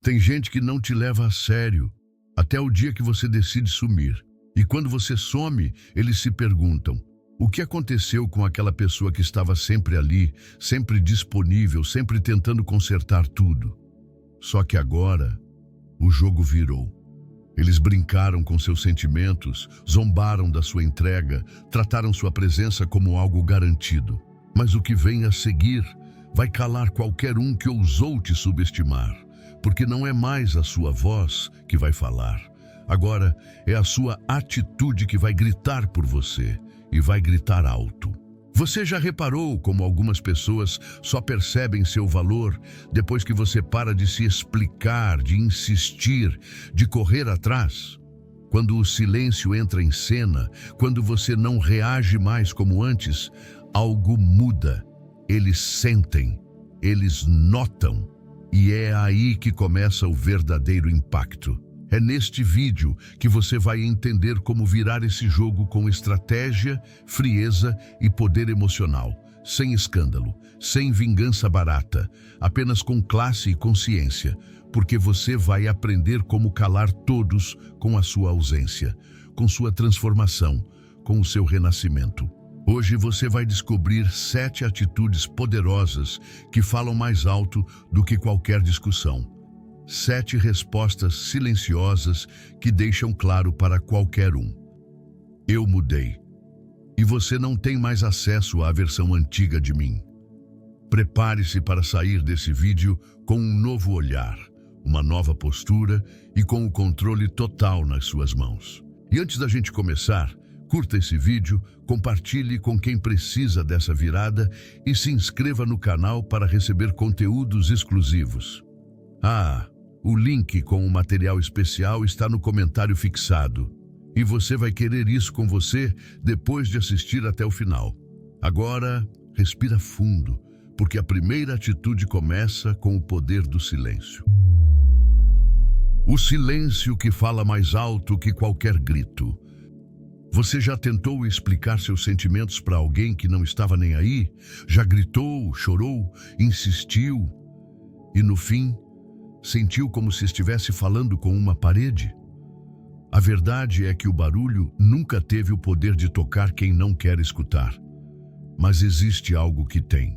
Tem gente que não te leva a sério, até o dia que você decide sumir. E quando você some, eles se perguntam: o que aconteceu com aquela pessoa que estava sempre ali, sempre disponível, sempre tentando consertar tudo? Só que agora, o jogo virou. Eles brincaram com seus sentimentos, zombaram da sua entrega, trataram sua presença como algo garantido. Mas o que vem a seguir vai calar qualquer um que ousou te subestimar, porque não é mais a sua voz que vai falar. Agora é a sua atitude que vai gritar por você, e vai gritar alto. Você já reparou como algumas pessoas só percebem seu valor depois que você para de se explicar, de insistir, de correr atrás? Quando o silêncio entra em cena, quando você não reage mais como antes, algo muda. Eles sentem, eles notam, e é aí que começa o verdadeiro impacto. É neste vídeo que você vai entender como virar esse jogo com estratégia, frieza e poder emocional, sem escândalo, sem vingança barata, apenas com classe e consciência, porque você vai aprender como calar todos com a sua ausência, com sua transformação, com o seu renascimento. Hoje você vai descobrir 7 atitudes poderosas que falam mais alto do que qualquer discussão. 7 respostas silenciosas que deixam claro para qualquer um: eu mudei, e você não tem mais acesso à versão antiga de mim. Prepare-se para sair desse vídeo com um novo olhar, uma nova postura e com o controle total nas suas mãos. E antes da gente começar, curta esse vídeo, compartilhe com quem precisa dessa virada e se inscreva no canal para receber conteúdos exclusivos. O link com o material especial está no comentário fixado. E você vai querer isso com você depois de assistir até o final. Agora, respira fundo, porque a primeira atitude começa com o poder do silêncio. O silêncio que fala mais alto que qualquer grito. Você já tentou explicar seus sentimentos para alguém que não estava nem aí? Já gritou, chorou, insistiu e no fim sentiu como se estivesse falando com uma parede? A verdade é que o barulho nunca teve o poder de tocar quem não quer escutar. Mas existe algo que tem: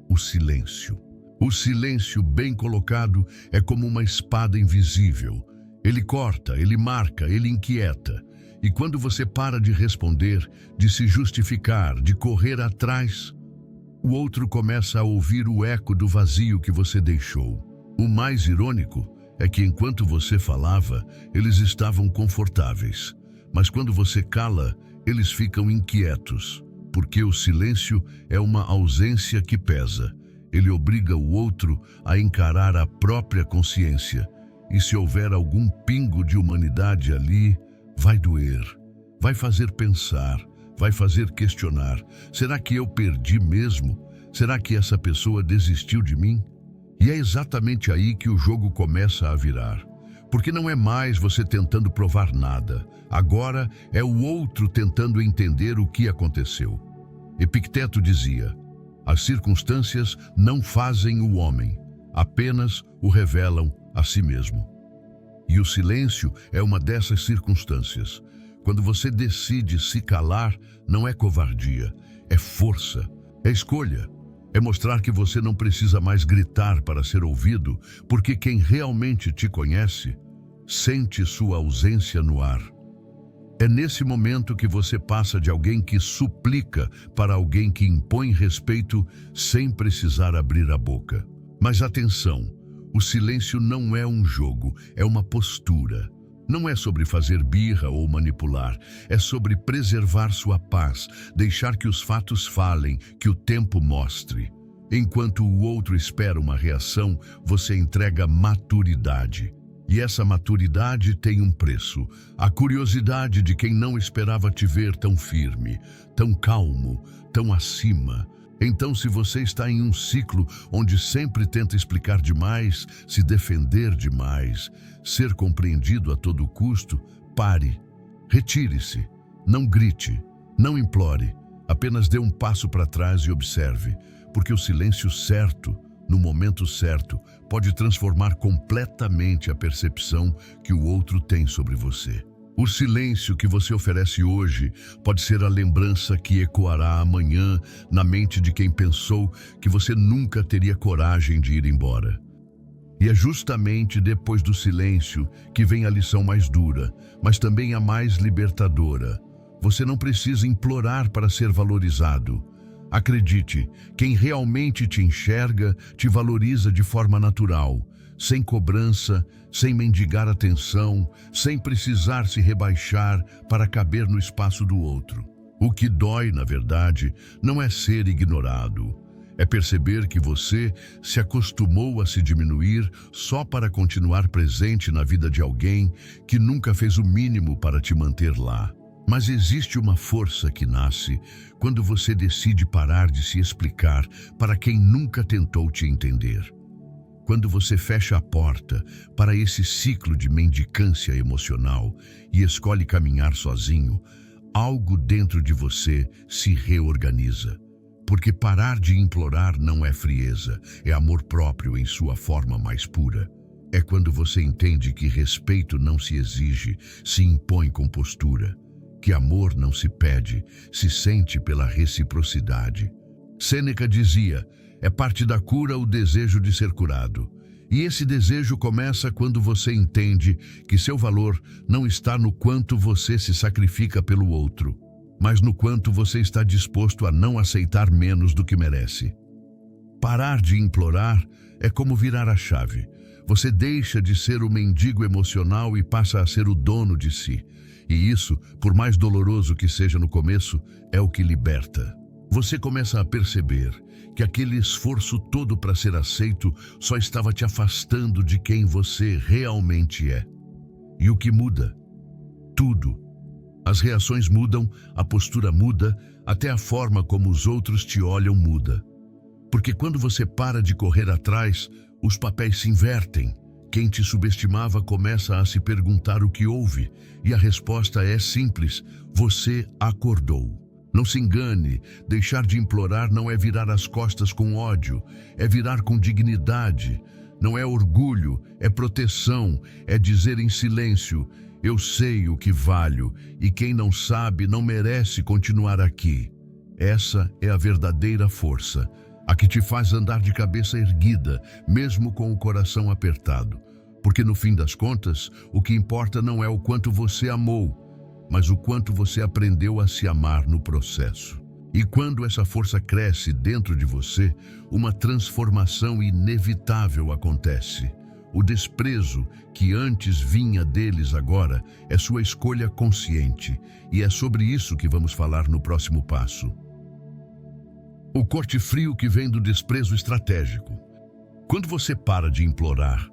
o silêncio. O silêncio bem colocado é como uma espada invisível. Ele corta, ele marca, ele inquieta. E quando você para de responder, de se justificar, de correr atrás, o outro começa a ouvir o eco do vazio que você deixou. O mais irônico é que enquanto você falava, eles estavam confortáveis. Mas quando você cala, eles ficam inquietos, porque o silêncio é uma ausência que pesa. Ele obriga o outro a encarar a própria consciência. E se houver algum pingo de humanidade ali, vai doer, vai fazer pensar, vai fazer questionar. Será que eu perdi mesmo? Será que essa pessoa desistiu de mim? E é exatamente aí que o jogo começa a virar. Porque não é mais você tentando provar nada. Agora é o outro tentando entender o que aconteceu. Epicteto dizia: as circunstâncias não fazem o homem, apenas o revelam a si mesmo. E o silêncio é uma dessas circunstâncias. Quando você decide se calar, não é covardia, é força, é escolha. É mostrar que você não precisa mais gritar para ser ouvido, porque quem realmente te conhece sente sua ausência no ar. É nesse momento que você passa de alguém que suplica para alguém que impõe respeito sem precisar abrir a boca. Mas atenção, o silêncio não é um jogo, é uma postura. Não é sobre fazer birra ou manipular, é sobre preservar sua paz, deixar que os fatos falem, que o tempo mostre. Enquanto o outro espera uma reação, você entrega maturidade. E essa maturidade tem um preço: a curiosidade de quem não esperava te ver tão firme, tão calmo, tão acima. Então, se você está em um ciclo onde sempre tenta explicar demais, se defender demais, ser compreendido a todo custo, pare, retire-se, não grite, não implore, apenas dê um passo para trás e observe, porque o silêncio certo no momento certo, pode transformar completamente a percepção que o outro tem sobre você. O silêncio que você oferece hoje pode ser a lembrança que ecoará amanhã na mente de quem pensou que você nunca teria coragem de ir embora. E é justamente depois do silêncio que vem a lição mais dura, mas também a mais libertadora. Você não precisa implorar para ser valorizado. Acredite, quem realmente te enxerga, te valoriza de forma natural, sem cobrança, sem mendigar atenção, sem precisar se rebaixar para caber no espaço do outro. O que dói, na verdade, não é ser ignorado. É perceber que você se acostumou a se diminuir só para continuar presente na vida de alguém que nunca fez o mínimo para te manter lá. Mas existe uma força que nasce quando você decide parar de se explicar para quem nunca tentou te entender. Quando você fecha a porta para esse ciclo de mendicância emocional e escolhe caminhar sozinho, algo dentro de você se reorganiza. Porque parar de implorar não é frieza, é amor próprio em sua forma mais pura. É quando você entende que respeito não se exige, se impõe com postura. Que amor não se pede, se sente pela reciprocidade. Sêneca dizia, é parte da cura o desejo de ser curado. E esse desejo começa quando você entende que seu valor não está no quanto você se sacrifica pelo outro, mas no quanto você está disposto a não aceitar menos do que merece. Parar de implorar é como virar a chave. Você deixa de ser o mendigo emocional e passa a ser o dono de si. E isso, por mais doloroso que seja no começo, é o que liberta. Você começa a perceber que aquele esforço todo para ser aceito só estava te afastando de quem você realmente é. E o que muda? Tudo. As reações mudam, a postura muda, até a forma como os outros te olham muda. Porque quando você para de correr atrás, os papéis se invertem. Quem te subestimava começa a se perguntar o que houve, e a resposta é simples: você acordou. Não se engane, deixar de implorar não é virar as costas com ódio, é virar com dignidade. Não é orgulho, é proteção, é dizer em silêncio: eu sei o que valho, e quem não sabe não merece continuar aqui. Essa é a verdadeira força, a que te faz andar de cabeça erguida, mesmo com o coração apertado. Porque no fim das contas, o que importa não é o quanto você amou, mas o quanto você aprendeu a se amar no processo. E quando essa força cresce dentro de você, uma transformação inevitável acontece. O desprezo que antes vinha deles agora é sua escolha consciente, e é sobre isso que vamos falar no próximo passo. O corte frio que vem do desprezo estratégico. Quando você para de implorar,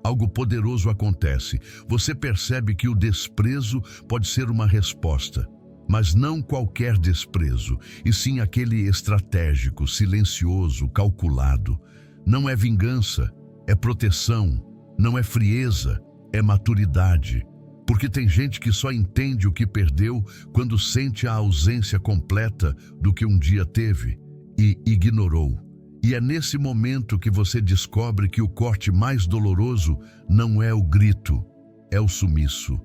algo poderoso acontece. Você percebe que o desprezo pode ser uma resposta, mas não qualquer desprezo, e sim aquele estratégico, silencioso, calculado. Não é vingança, é proteção. Não é frieza, é maturidade. Porque tem gente que só entende o que perdeu quando sente a ausência completa do que um dia teve e ignorou. E é nesse momento que você descobre que o corte mais doloroso não é o grito, é o sumiço.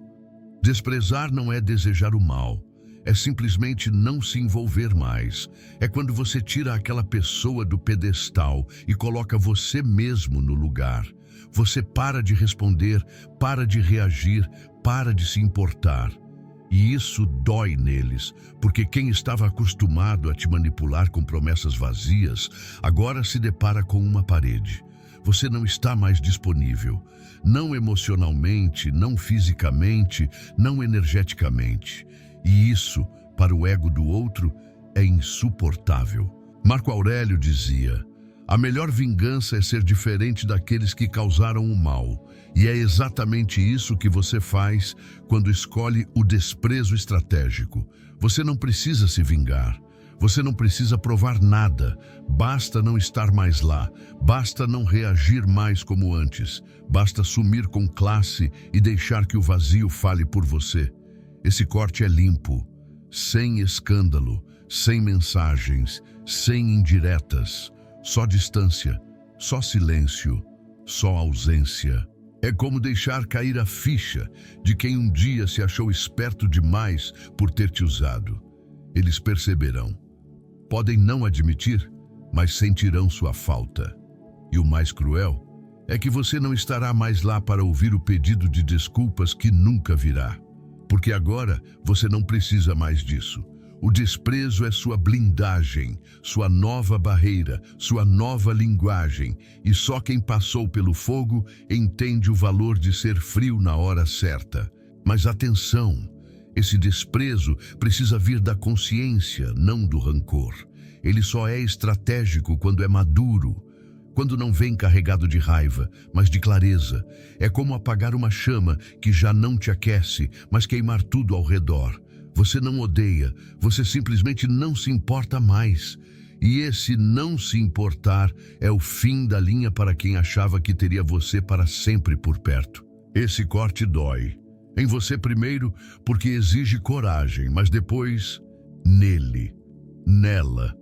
Desprezar não é desejar o mal, é simplesmente não se envolver mais. É quando você tira aquela pessoa do pedestal e coloca você mesmo no lugar. Você para de responder, para de reagir, para de se importar. E isso dói neles, porque quem estava acostumado a te manipular com promessas vazias, agora se depara com uma parede. Você não está mais disponível, não emocionalmente, não fisicamente, não energeticamente. E isso, para o ego do outro, é insuportável. Marco Aurélio dizia: a melhor vingança é ser diferente daqueles que causaram o mal. E é exatamente isso que você faz quando escolhe o desprezo estratégico. Você não precisa se vingar. Você não precisa provar nada. Basta não estar mais lá. Basta não reagir mais como antes. Basta sumir com classe e deixar que o vazio fale por você. Esse corte é limpo, sem escândalo, sem mensagens, sem indiretas. Só distância, Só silêncio, só ausência. É como deixar cair a ficha de quem um dia se achou esperto demais por ter te usado. Eles perceberão. Podem não admitir, mas sentirão sua falta. E o mais cruel é que você não estará mais lá para ouvir o pedido de desculpas que nunca virá. Porque agora você não precisa mais disso. O desprezo é sua blindagem, sua nova barreira, sua nova linguagem, e só quem passou pelo fogo entende o valor de ser frio na hora certa. Mas atenção, esse desprezo precisa vir da consciência, não do rancor. Ele só é estratégico quando é maduro, quando não vem carregado de raiva, mas de clareza. É como apagar uma chama que já não te aquece, mas queimar tudo ao redor. Você não odeia, você simplesmente não se importa mais. E esse não se importar é o fim da linha para quem achava que teria você para sempre por perto. Esse corte dói. Em você primeiro, porque exige coragem, mas depois, nele, nela.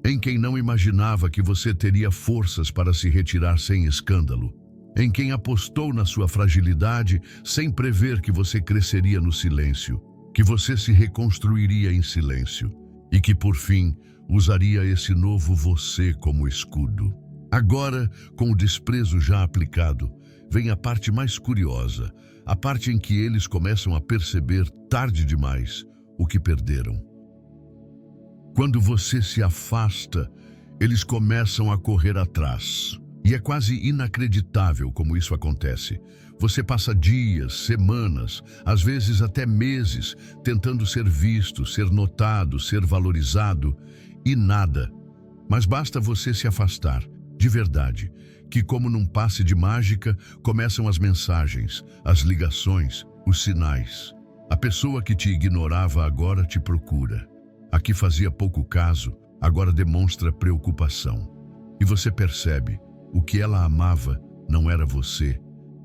Em quem não imaginava que você teria forças para se retirar sem escândalo. Em quem apostou na sua fragilidade sem prever que você cresceria no silêncio. Que você se reconstruiria em silêncio e que, por fim, usaria esse novo você como escudo. Agora, com o desprezo já aplicado, vem a parte mais curiosa, a parte em que eles começam a perceber, tarde demais, o que perderam. Quando você se afasta, eles começam a correr atrás. E é quase inacreditável como isso acontece. Você passa dias, semanas, às vezes até meses, tentando ser visto, ser notado, ser valorizado, e nada. Mas basta você se afastar, de verdade, que como num passe de mágica, começam as mensagens, as ligações, os sinais. A pessoa que te ignorava agora te procura. A que fazia pouco caso, agora demonstra preocupação. E você percebe, o que ela amava não era você,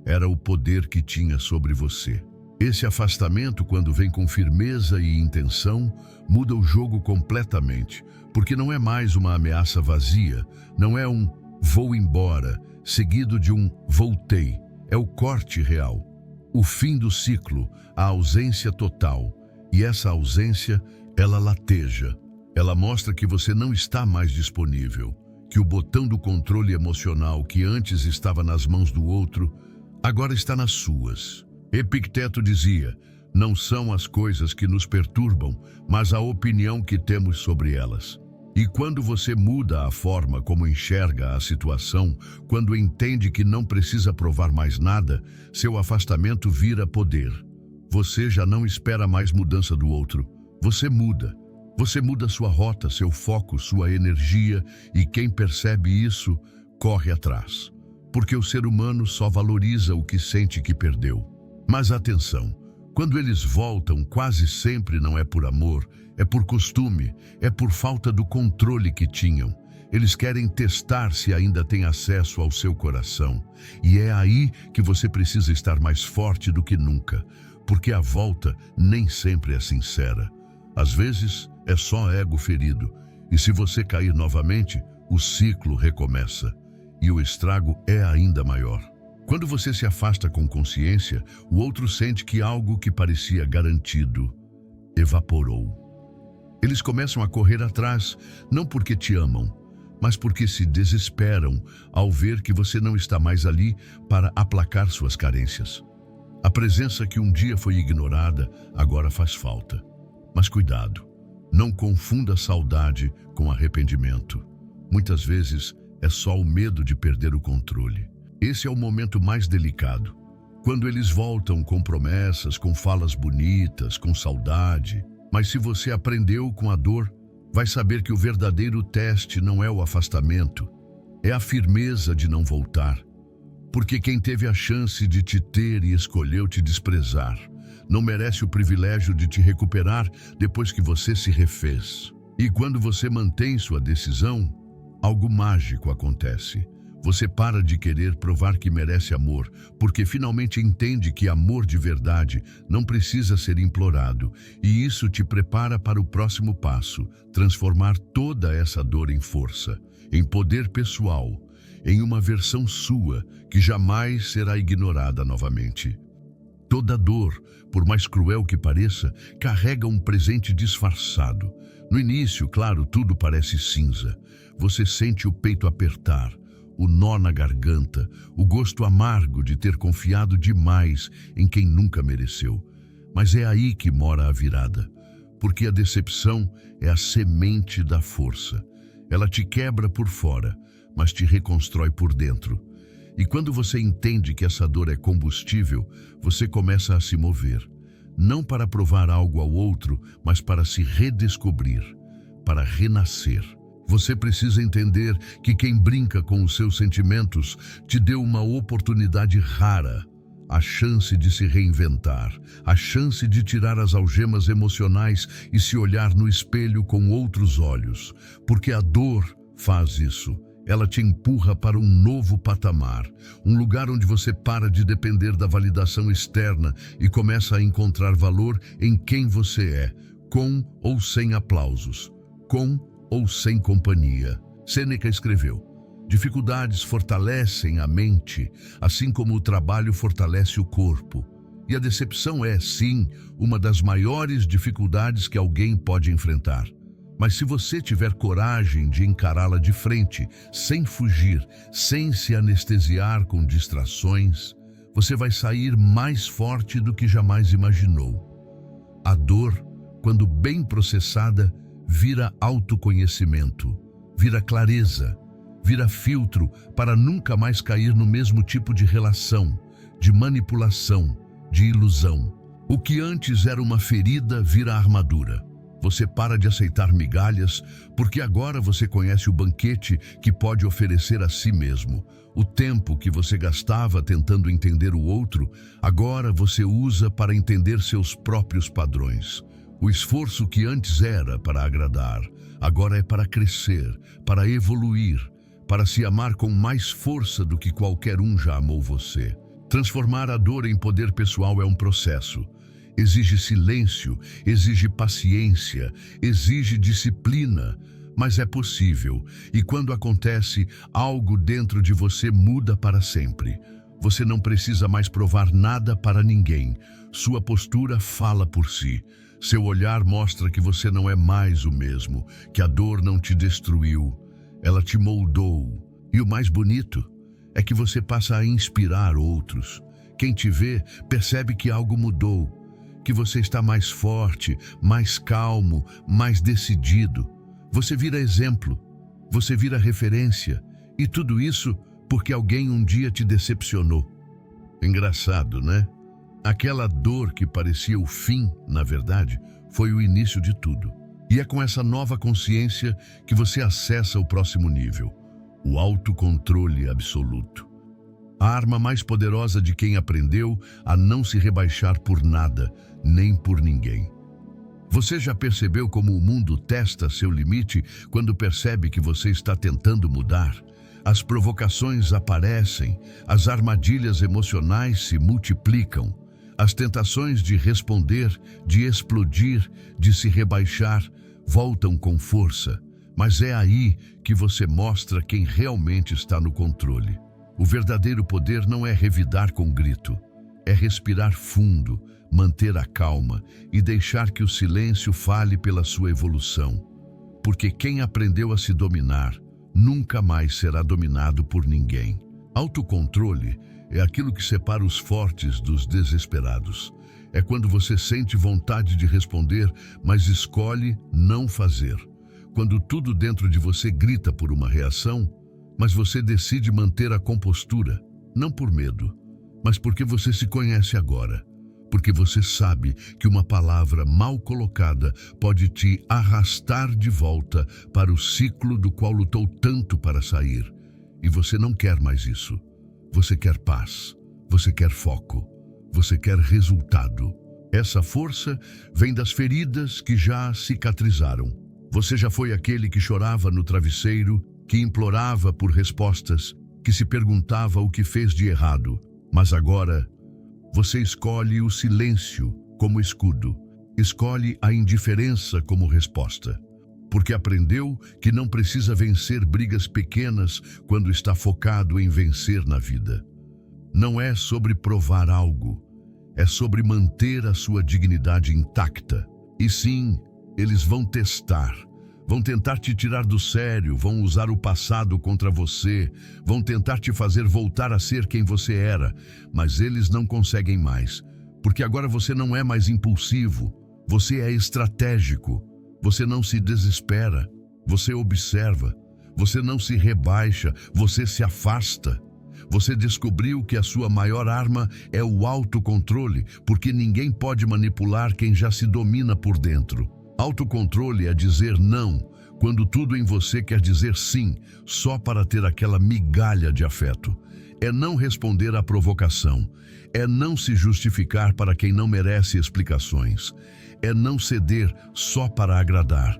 era o poder que tinha sobre você. Esse afastamento, quando vem com firmeza e intenção, muda o jogo completamente, porque não é mais uma ameaça vazia, não é um vou embora, seguido de um voltei. É o corte real, o fim do ciclo, a ausência total. E essa ausência, ela lateja, ela mostra que você não está mais disponível, que o botão do controle emocional que antes estava nas mãos do outro, agora está nas suas. Epicteto dizia, não são as coisas que nos perturbam, mas a opinião que temos sobre elas. E quando você muda a forma como enxerga a situação, quando entende que não precisa provar mais nada, seu afastamento vira poder. Você já não espera mais mudança do outro. Você muda. Você muda sua rota, seu foco, sua energia, e quem percebe isso, corre atrás. Porque o ser humano só valoriza o que sente que perdeu. Mas atenção, quando eles voltam, quase sempre não é por amor, é por costume, é por falta do controle que tinham. Eles querem testar se ainda têm acesso ao seu coração. E é aí que você precisa estar mais forte do que nunca, porque a volta nem sempre é sincera. Às vezes, é só ego ferido, e se você cair novamente, o ciclo recomeça, e o estrago é ainda maior. Quando você se afasta com consciência, o outro sente que algo que parecia garantido evaporou. Eles começam a correr atrás, não porque te amam, mas porque se desesperam ao ver que você não está mais ali para aplacar suas carências. A presença que um dia foi ignorada, agora faz falta. Mas cuidado. Não confunda saudade com arrependimento. Muitas vezes é só o medo de perder o controle. Esse é o momento mais delicado. Quando eles voltam com promessas, com falas bonitas, com saudade. Mas se você aprendeu com a dor, vai saber que o verdadeiro teste não é o afastamento, é a firmeza de não voltar. Porque quem teve a chance de te ter e escolheu te desprezar, não merece o privilégio de te recuperar depois que você se refez. E quando você mantém sua decisão, algo mágico acontece. Você para de querer provar que merece amor, porque finalmente entende que amor de verdade não precisa ser implorado, e isso te prepara para o próximo passo, transformar toda essa dor em força, em poder pessoal, em uma versão sua que jamais será ignorada novamente. Toda dor, por mais cruel que pareça, carrega um presente disfarçado. No início, claro, tudo parece cinza. Você sente o peito apertar, o nó na garganta, o gosto amargo de ter confiado demais em quem nunca mereceu. Mas é aí que mora a virada, porque a decepção é a semente da força. Ela te quebra por fora, mas te reconstrói por dentro. E quando você entende que essa dor é combustível, você começa a se mover. Não para provar algo ao outro, mas para se redescobrir, para renascer. Você precisa entender que quem brinca com os seus sentimentos te deu uma oportunidade rara, a chance de se reinventar, a chance de tirar as algemas emocionais e se olhar no espelho com outros olhos, porque a dor faz isso. Ela te empurra para um novo patamar, um lugar onde você para de depender da validação externa e começa a encontrar valor em quem você é, com ou sem aplausos, com ou sem companhia. Sêneca escreveu: dificuldades fortalecem a mente, assim como o trabalho fortalece o corpo. E a decepção é, sim, uma das maiores dificuldades que alguém pode enfrentar. Mas se você tiver coragem de encará-la de frente, sem fugir, sem se anestesiar com distrações, você vai sair mais forte do que jamais imaginou. A dor, quando bem processada, vira autoconhecimento, vira clareza, vira filtro para nunca mais cair no mesmo tipo de relação, de manipulação, de ilusão. O que antes era uma ferida vira armadura. Você para de aceitar migalhas, porque agora você conhece o banquete que pode oferecer a si mesmo. O tempo que você gastava tentando entender o outro, agora você usa para entender seus próprios padrões. O esforço que antes era para agradar, agora é para crescer, para evoluir, para se amar com mais força do que qualquer um já amou você. Transformar a dor em poder pessoal é um processo. Exige silêncio, exige paciência, exige disciplina, mas é possível. E quando acontece, algo dentro de você muda para sempre. Você não precisa mais provar nada para ninguém. Sua postura fala por si. Seu olhar mostra que você não é mais o mesmo, que a dor não te destruiu, ela te moldou. E o mais bonito é que você passa a inspirar outros. Quem te vê percebe que algo mudou, que você está mais forte, mais calmo, mais decidido. Você vira exemplo, você vira referência, e tudo isso porque alguém um dia te decepcionou. Engraçado, né? Aquela dor que parecia o fim, na verdade, foi o início de tudo. E é com essa nova consciência que você acessa o próximo nível, o autocontrole absoluto. A arma mais poderosa de quem aprendeu a não se rebaixar por nada, nem por ninguém. Você já percebeu como o mundo testa seu limite quando percebe que você está tentando mudar? As provocações aparecem, as armadilhas emocionais se multiplicam. As tentações de responder, de explodir, de se rebaixar, voltam com força. Mas é aí que você mostra quem realmente está no controle. O verdadeiro poder não é revidar com grito. É respirar fundo, manter a calma e deixar que o silêncio fale pela sua evolução. Porque quem aprendeu a se dominar, nunca mais será dominado por ninguém. Autocontrole é aquilo que separa os fortes dos desesperados. É quando você sente vontade de responder, mas escolhe não fazer. Quando tudo dentro de você grita por uma reação, mas você decide manter a compostura, não por medo, mas porque você se conhece agora. Porque você sabe que uma palavra mal colocada pode te arrastar de volta para o ciclo do qual lutou tanto para sair. E você não quer mais isso. Você quer paz, você quer foco, você quer resultado. Essa força vem das feridas que já cicatrizaram. Você já foi aquele que chorava no travesseiro, que implorava por respostas, que se perguntava o que fez de errado. Mas agora, você escolhe o silêncio como escudo, escolhe a indiferença como resposta. porque aprendeu que não precisa vencer brigas pequenas quando está focado em vencer na vida. Não é sobre provar algo, é sobre manter a sua dignidade intacta. E sim, eles vão testar, vão tentar te tirar do sério, vão usar o passado contra você, vão tentar te fazer voltar a ser quem você era, mas eles não conseguem mais, porque agora você não é mais impulsivo, você é estratégico, você não se desespera, você observa, você não se rebaixa, você se afasta. Você descobriu que a sua maior arma é o autocontrole, porque ninguém pode manipular quem já se domina por dentro. Autocontrole é dizer não, quando tudo em você quer dizer sim, só para ter aquela migalha de afeto. É não responder à provocação, é não se justificar para quem não merece explicações, é não ceder só para agradar,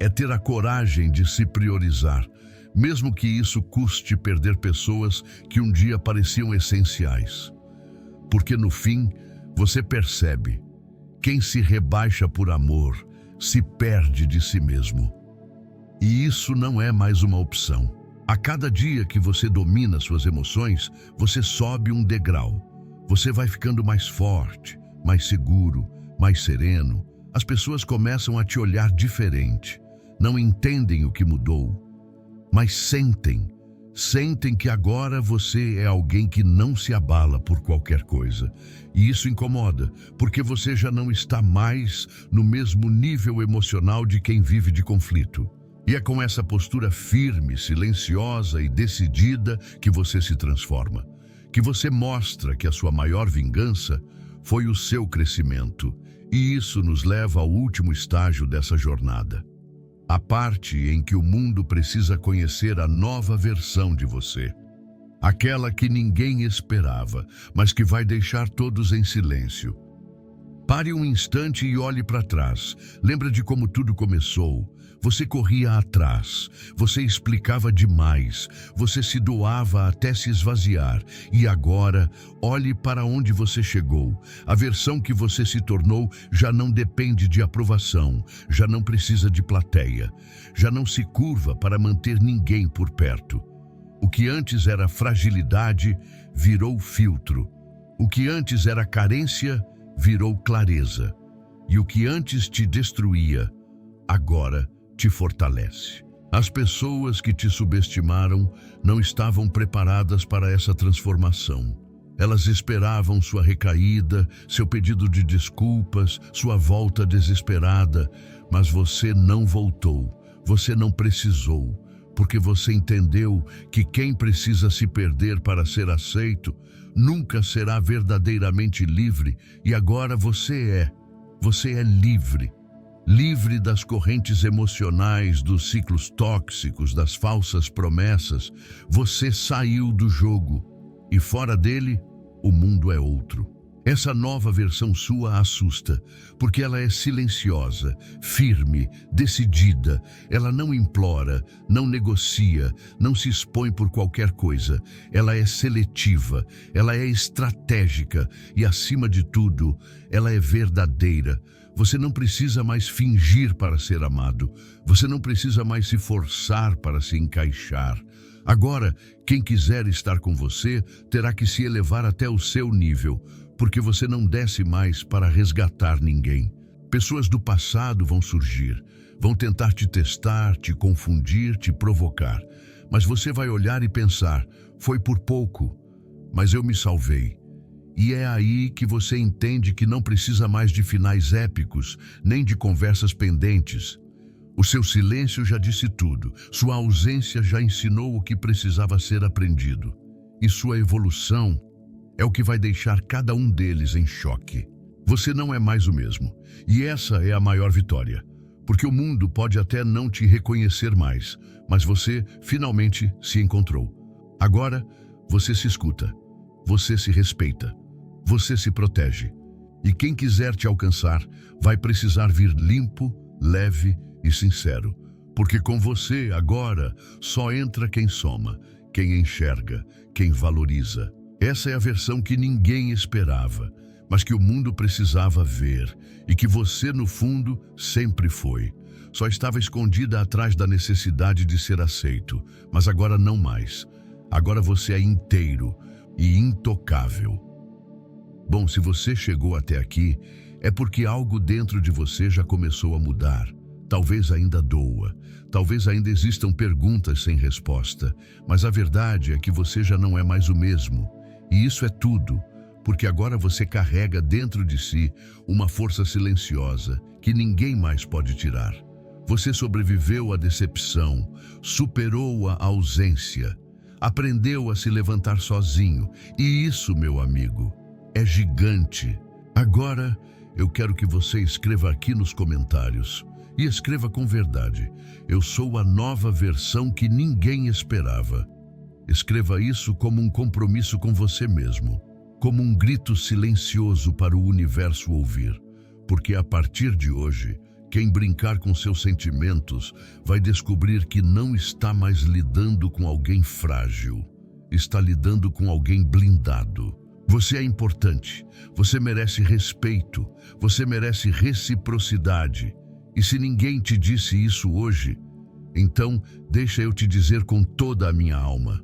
é ter a coragem de se priorizar, mesmo que isso custe perder pessoas que um dia pareciam essenciais. Porque no fim, você percebe, quem se rebaixa por amor, se perde de si mesmo. E isso não é mais uma opção. A cada dia que você domina suas emoções, você sobe um degrau. Você vai ficando mais forte, mais seguro, mais sereno. As pessoas começam a te olhar diferente. Não entendem o que mudou, mas sentem que agora você é alguém que não se abala por qualquer coisa. E isso incomoda, porque você já não está mais no mesmo nível emocional de quem vive de conflito. E é com essa postura firme, silenciosa e decidida que você se transforma, que você mostra que a sua maior vingança foi o seu crescimento. E isso nos leva ao último estágio dessa jornada. A parte em que o mundo precisa conhecer a nova versão de você. Aquela que ninguém esperava, mas que vai deixar todos em silêncio. Pare um instante e olhe para trás. Lembra de como tudo começou. Você corria atrás, você explicava demais, você se doava até se esvaziar. E agora, olhe para onde você chegou. A versão que você se tornou já não depende de aprovação, já não precisa de plateia, já não se curva para manter ninguém por perto. O que antes era fragilidade virou filtro. O que antes era carência virou clareza. E o que antes te destruía, agora te fortalece. As pessoas que te subestimaram não estavam preparadas para essa transformação. Elas esperavam sua recaída, seu pedido de desculpas, sua volta desesperada, mas você não voltou, você não precisou, porque você entendeu que quem precisa se perder para ser aceito nunca será verdadeiramente livre, e agora você é livre. Livre das correntes emocionais, dos ciclos tóxicos, das falsas promessas. Você saiu do jogo e fora dele, o mundo é outro. Essa nova versão sua assusta, porque ela é silenciosa, firme, decidida. Ela não implora, não negocia, não se expõe por qualquer coisa. Ela é seletiva, ela é estratégica e, acima de tudo, ela é verdadeira. Você não precisa mais fingir para ser amado. Você não precisa mais se forçar para se encaixar. Agora, quem quiser estar com você terá que se elevar até o seu nível, porque você não desce mais para resgatar ninguém. Pessoas do passado vão surgir, vão tentar te testar, te confundir, te provocar. Mas você vai olhar e pensar, foi por pouco, mas eu me salvei. E é aí que você entende que não precisa mais de finais épicos, nem de conversas pendentes. O seu silêncio já disse tudo, sua ausência já ensinou o que precisava ser aprendido. E sua evolução é o que vai deixar cada um deles em choque. Você não é mais o mesmo, e essa é a maior vitória. Porque o mundo pode até não te reconhecer mais, mas você finalmente se encontrou. Agora, você se escuta, você se respeita. Você se protege. E quem quiser te alcançar vai precisar vir limpo, leve e sincero. Porque com você, agora, só entra quem soma, quem enxerga, quem valoriza. Essa é a versão que ninguém esperava, mas que o mundo precisava ver e que você, no fundo, sempre foi. Só estava escondida atrás da necessidade de ser aceito, mas agora não mais. Agora você é inteiro e intocável. Bom, se você chegou até aqui, é porque algo dentro de você já começou a mudar. Talvez ainda doa, talvez ainda existam perguntas sem resposta, mas a verdade é que você já não é mais o mesmo. E isso é tudo, porque agora você carrega dentro de si uma força silenciosa que ninguém mais pode tirar. Você sobreviveu à decepção, superou a ausência, aprendeu a se levantar sozinho. E isso, meu amigo, é gigante. Agora, eu quero que você escreva aqui nos comentários. E escreva com verdade. Eu sou a nova versão que ninguém esperava. Escreva isso como um compromisso com você mesmo, como um grito silencioso para o universo ouvir. Porque a partir de hoje, quem brincar com seus sentimentos vai descobrir que não está mais lidando com alguém frágil. Está lidando com alguém blindado. Você é importante. Você merece respeito. Você merece reciprocidade. E se ninguém te disse isso hoje, então deixa eu te dizer com toda a minha alma.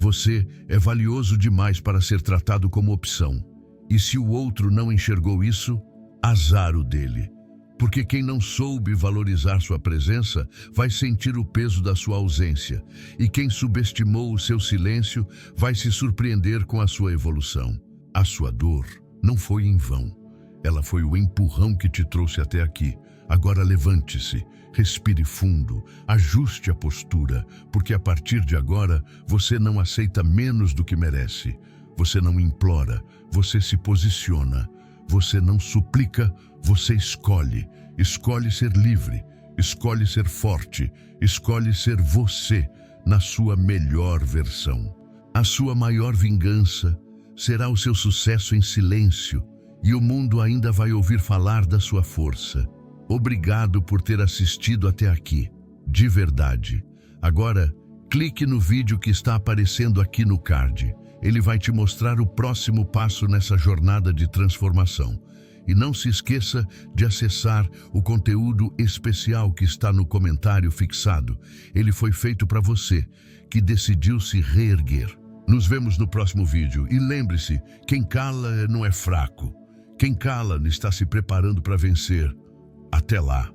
Você é valioso demais para ser tratado como opção. E se o outro não enxergou isso, azar o dele. Porque quem não soube valorizar sua presença vai sentir o peso da sua ausência. E quem subestimou o seu silêncio vai se surpreender com a sua evolução. A sua dor não foi em vão. Ela foi o empurrão que te trouxe até aqui. Agora levante-se, respire fundo, ajuste a postura, porque a partir de agora você não aceita menos do que merece. Você não implora, você se posiciona. Você não suplica, você escolhe. Escolhe ser livre, escolhe ser forte, escolhe ser você na sua melhor versão. A sua maior vingança será o seu sucesso em silêncio e o mundo ainda vai ouvir falar da sua força. Obrigado por ter assistido até aqui, de verdade. Agora, clique no vídeo que está aparecendo aqui no card. Ele vai te mostrar o próximo passo nessa jornada de transformação. E não se esqueça de acessar o conteúdo especial que está no comentário fixado. Ele foi feito para você, que decidiu se reerguer. Nos vemos no próximo vídeo. E lembre-se, quem cala não é fraco. Quem cala está se preparando para vencer. Até lá.